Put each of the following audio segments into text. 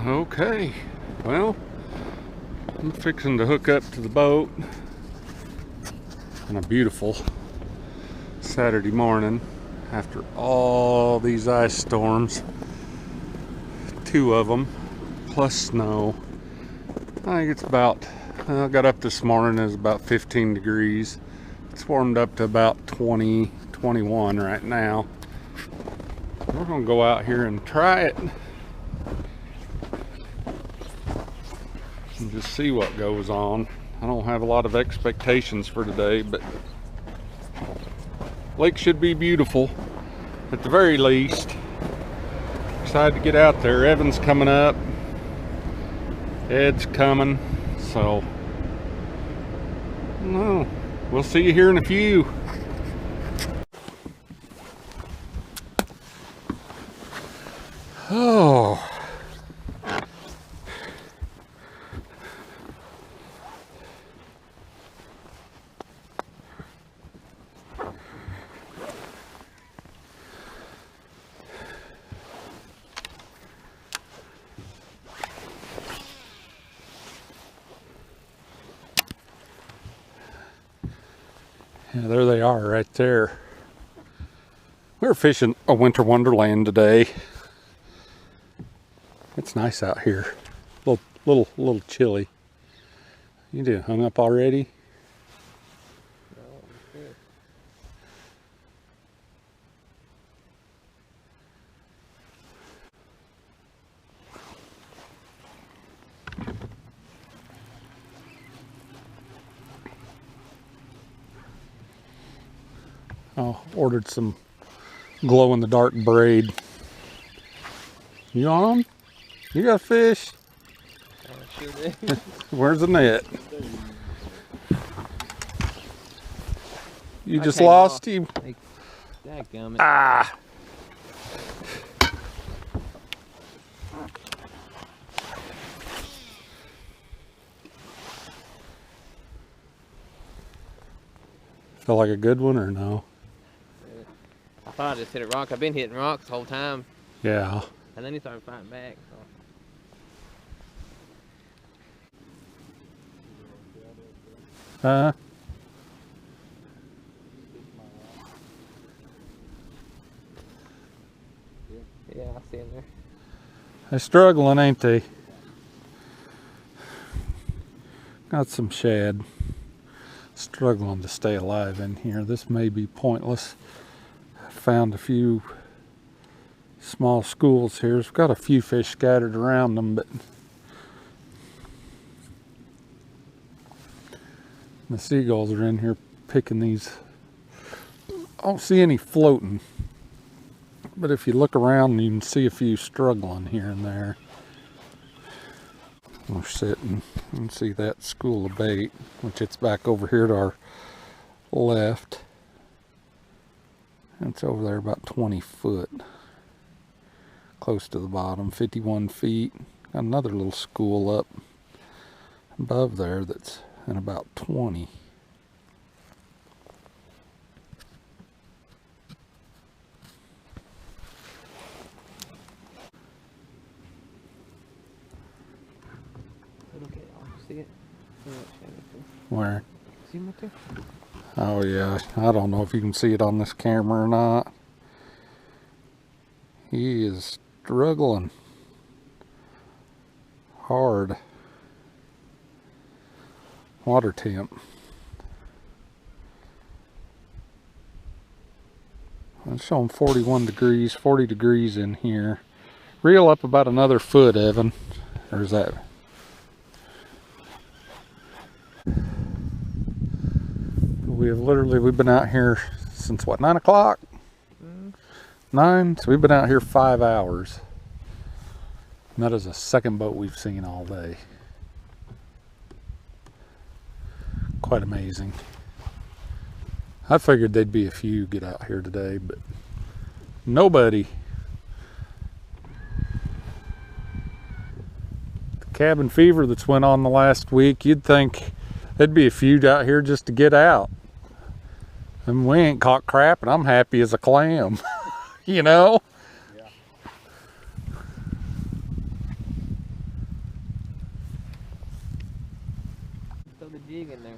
Okay, well, I'm fixing to hook up to the boat on a beautiful Saturday morning after all these ice storms, 2 of them, plus snow. I think it's about, I got up this morning, it was about 15 degrees. It's warmed up to about 20, 21 right now. We're gonna go out here and try it and just see what goes on. I don't have a lot of expectations for today, but lake should be beautiful at the very least. Excited to get out there. Evan's coming up, Ed's coming, so no, we'll see you here in a few. Oh, yeah, there they are right there. We're fishing a winter wonderland today. It's nice out here. Little chilly. You did hung up already? No, it's good. Oh, ordered some glow-in-the-dark braid. You on 'em? You got fish? I sure did. Where's the net? You just came lost off. him? Dadgummit. Ah! Felt like a good one or no? I thought I just hit a rock. I've been hitting rocks the whole time. Yeah. And then he started fighting back. So. Yeah, I see him there. They're struggling, ain't they? Got some shad. Struggling to stay alive in here. This may be pointless. Found a few small schools here. It's got a few fish scattered around them, but the seagulls are in here picking these. I don't see any floating, but if you look around you can see a few struggling here and there. We're sitting and see that school of bait, which it's back over here to our left. It's over there about 20 foot, close to the bottom, 51 feet. Got another little school up above there that's in about 20. Okay, I'll see it. Where? See him right there? Oh yeah, I don't know if you can see it on this camera or not. He is struggling hard. Water temp. It's showing 41 degrees, 40 degrees in here. Reel up about another foot, Evan. Or is that? We've been out here since what, 9 o'clock? 9? So we've been out here 5 hours. And that is the second boat we've seen all day. Quite amazing. I figured there'd be a few get out here today, but nobody. The cabin fever that's went on the last week, you'd think there'd be a few out here just to get out. And we ain't caught crap, and I'm happy as a clam. You know? Yeah. jig in there.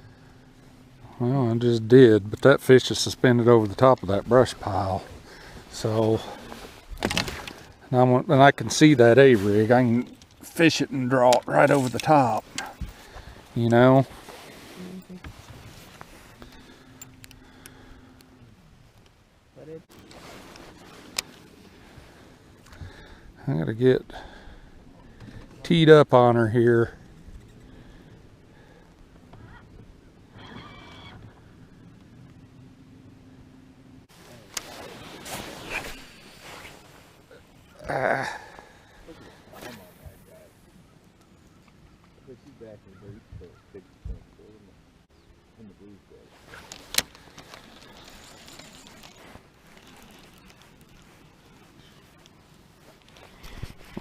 Well, I just did, but that fish is suspended over the top of that brush pile. So, and I can see that A-rig. I can fish it and draw it right over the top, you know? I gotta get teed up on her here.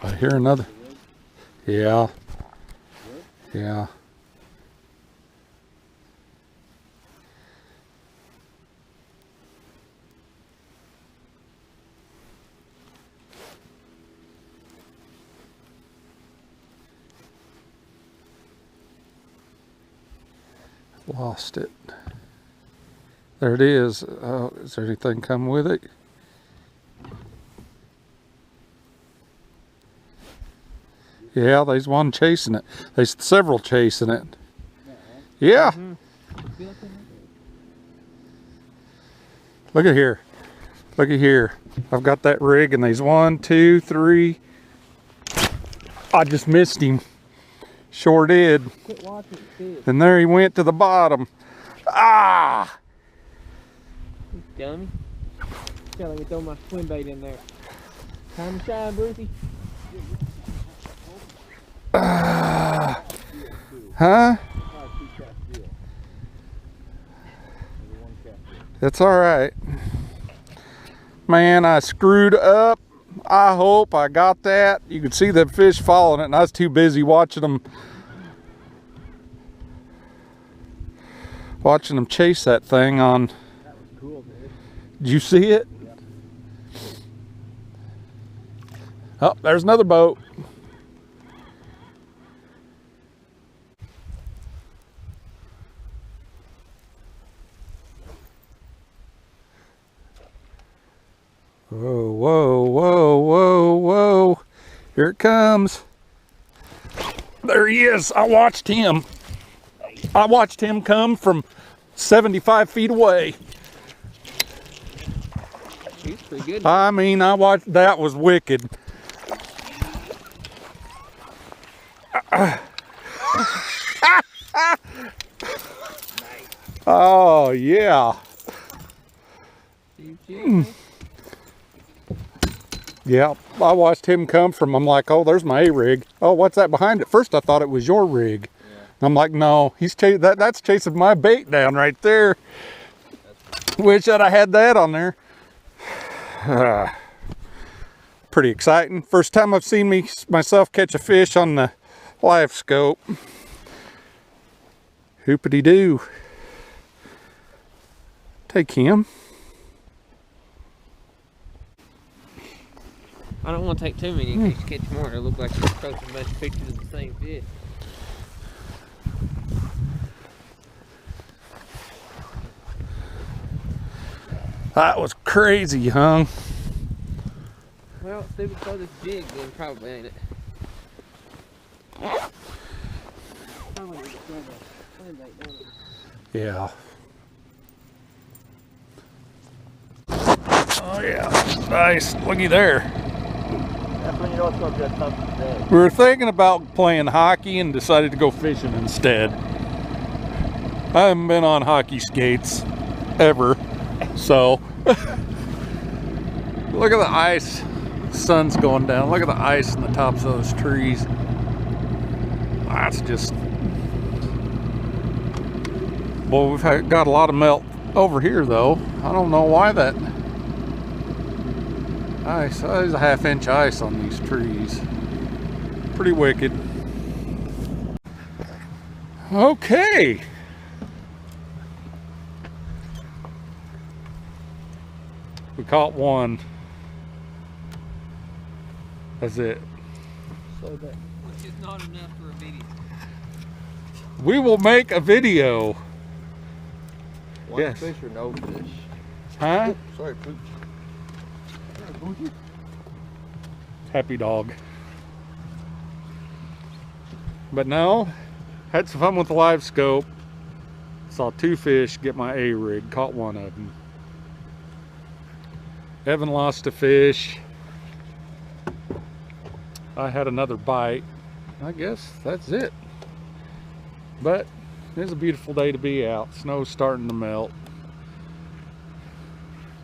I hear another. Yeah. Yeah. Lost it. There it is. Is there anything coming with it? Yeah, there's one chasing it. There's several chasing it. Yeah. Look at here. Look at here. I've got that rig and there's 1, 2, 3. I just missed him. Sure did. Quit watching it, and there he went to the bottom. Ah! You dummy. Tell me throw my swim bait in there. Time to shine, Brucey. Huh? That's all right. Man, I screwed up. I hope I got that. You could see the fish following it, and I was too busy watching them chase that thing on. That was cool, dude. Did you see it? Yep. Oh, there's another boat. Whoa, whoa, whoa, whoa, whoa. Here it comes. There he is. I watched him. I watched him come from 75 feet away. He's pretty good. I mean, I watched. That was wicked. Oh, yeah. Yeah, I watched him come from, I'm like, oh, there's my A-rig. Oh, what's that behind it? First I thought it was your rig. Yeah. And I'm like, no, he's that's chasing my bait down right there. Wish I'd have had that on there. Pretty exciting. First time I've seen myself catch a fish on the Livescope. Hoopity-doo. Take him. I don't want to take too many in case you catch more and it'll look like you're posting a bunch of pictures of the same fish. That was crazy, huh? Well, see if we throw this jig then, probably, ain't it? Yeah. Oh yeah, nice. Looky there. That's when you know it's going to be a tough day. We were thinking about playing hockey and decided to go fishing instead. I haven't been on hockey skates ever, so look at the ice. The sun's going down. Look at the ice in the tops of those trees. That's just. Well, we've got a lot of melt over here, though. I don't know why that. Ice. There's a half-inch ice on these trees. Pretty wicked. Okay. We caught one. That's it. So that which is not enough for a video. We will make a video. One Yes. fish or no fish? Huh? Sorry, Pooch. Happy dog. But no, had some fun with the Livescope. Saw 2 fish, get my A-rig, caught one of them. Evan lost a fish. I had another bite. I guess that's it. But it's a beautiful day to be out. Snow's starting to melt.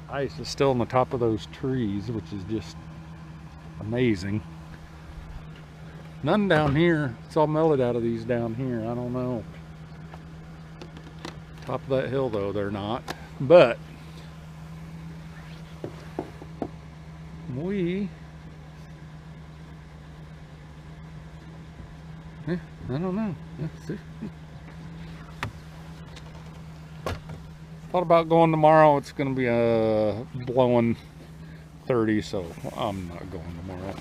Ice is still on the top of those trees, which is just amazing. None down here. It's all melted out of these down here. I don't know. Top of that hill though, they're not. But I don't know. Thought about going tomorrow. It's going to be blowing 30, so I'm not going tomorrow.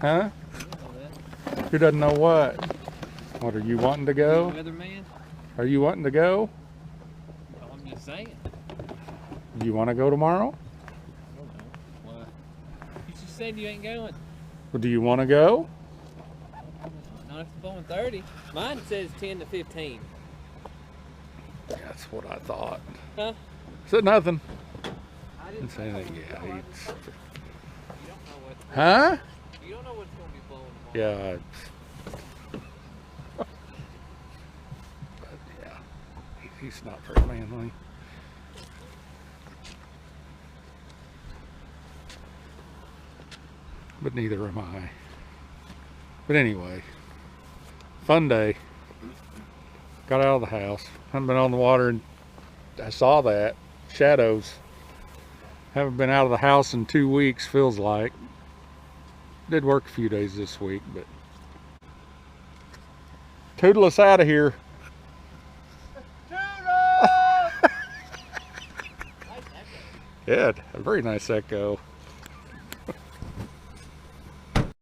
Huh? Who doesn't know what? What, are you wanting to go? Weatherman? Are you wanting to go? I'm just saying. You want to go tomorrow? I don't know. Why? You just said you ain't going. Well, do you want to go? Not if it's blowing 30. Mine says 10 to 15. That's what I thought. Huh? Said nothing. I didn't Say anything. Yeah. You don't know what. Huh? You don't know what's going to be blowing tomorrow. Yeah. But yeah, he's not very manly. But neither am I. But anyway, fun day. Got out of the house. Haven't been on the water, and I saw that. Shadows. Haven't been out of the house in 2 weeks, feels like. Did work a few days this week, but toodle us out of here. Toodle! Yeah, a very nice echo.